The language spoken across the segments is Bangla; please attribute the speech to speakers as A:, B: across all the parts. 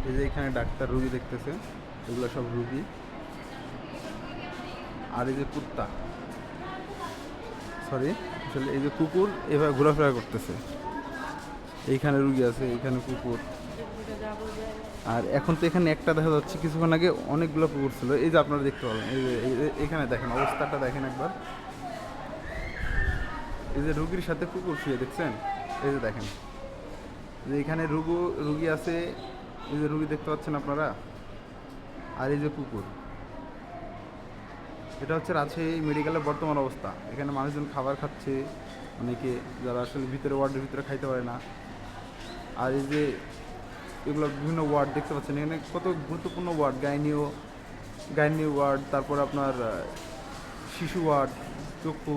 A: এই যে এখানে ডাক্তার রুগী দেখতেছে, এগুলো সব রুগী। আর এই যে কুত্তা, সরি আসলে এই যে কুকুর এভাবে ঘোরাফেরা করতেছে। এইখানে রুগী আছে, এইখানে কুকুর। আর এখন তো এখানে একটা দেখা যাচ্ছে, কিছুক্ষণ আগে অনেকগুলো কুকুর ছিল। এই যে আপনারা দেখতে পাবেন, এই যে এখানে দেখেন অবস্থাটা দেখেন একবার। এই যে রুগীর সাথে কুকুর শুয়ে দেখছেন, এই যে দেখেন যে এখানে রুগী আছে, এই যে রুগী দেখতে পাচ্ছেন আপনারা। আর এই যে কুকুর, এটা হচ্ছে রাজশাহী মেডিকেলের বর্তমান অবস্থা। এখানে মানুষজন খাবার খাচ্ছে, অনেকে যারা আসলে ভিতরে ওয়ার্ডের ভিতরে খাইতে পারে না। আর এই যে এগুলো বিভিন্ন ওয়ার্ড দেখতে পাচ্ছেন, এখানে কত গুরুত্বপূর্ণ ওয়ার্ড, গাইনি ওয়ার্ড, তারপর আপনার শিশু ওয়ার্ড, চক্ষু।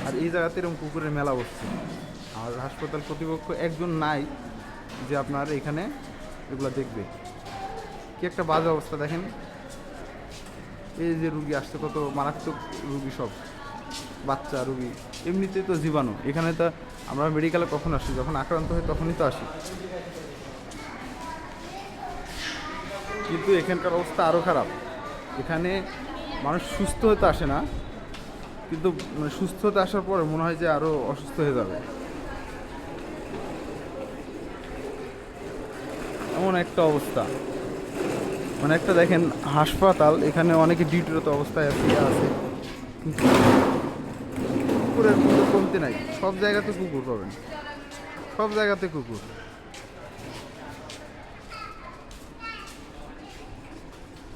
A: আর এই জায়গাতে এরকম কুকুরের মেলা বসছে। আর হাসপাতাল কর্তৃপক্ষ একজন নাই যে আপনার এখানে এগুলো দেখবে। কি একটা বাজে অবস্থা দেখেন। এই যে রুগী আসছে, কত মারাত্মক রুগী, সব বাচ্চা রুগী। এমনিতেই তো জীবাণু এখানে, তো আমরা মেডিকেলে কখন আসি, যখন আক্রান্ত হই তখনই তো আসি। কিন্তু এখানকার অবস্থা আরও খারাপ। এখানে মানুষ সুস্থ হতে আসে না, কিন্তু মানে সুস্থ হতে আসার পরে মনে হয় যে আরও অসুস্থ হয়ে যাবে, এমন একটা অবস্থা। মানে একটা দেখেন হাসপাতাল, এখানে অনেকে ডিউটিরত অবস্থায় আছে, কিন্তু কুকুরের কোনো কমতি নাই। সব জায়গাতে কুকুর পাবেন, সব জায়গাতে কুকুর।